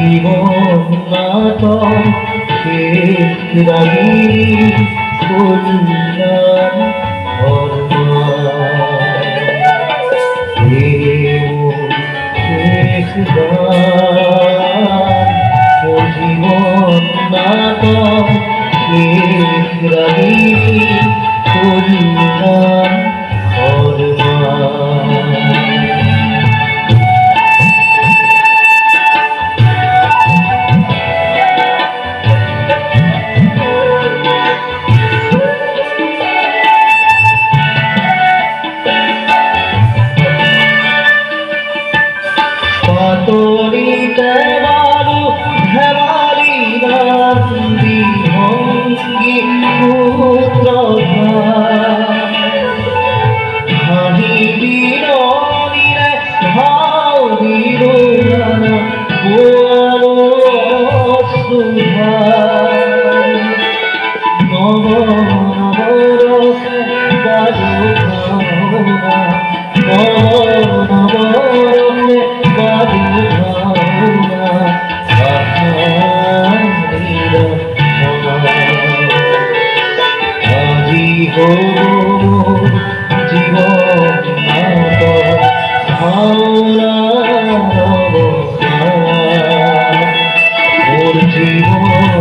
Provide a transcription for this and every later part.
জীবন নাটক রাগি কল্যাণ জীবন নাটক রাগি কল্যাণ পাতলিতে বালু হেমালি নন্দী ভঙ্গি পুত্র হানি বিনীরে ভাও দিল সুভা নব নবরসে বাজু নবরসে জীবন ওর জীবন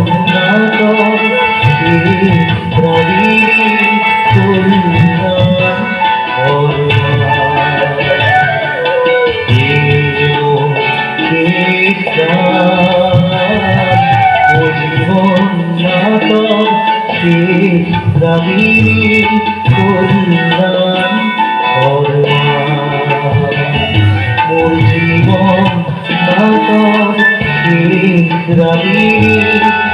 রাগিনী কল্যাণ মোর জীবন নাটক রাগিনী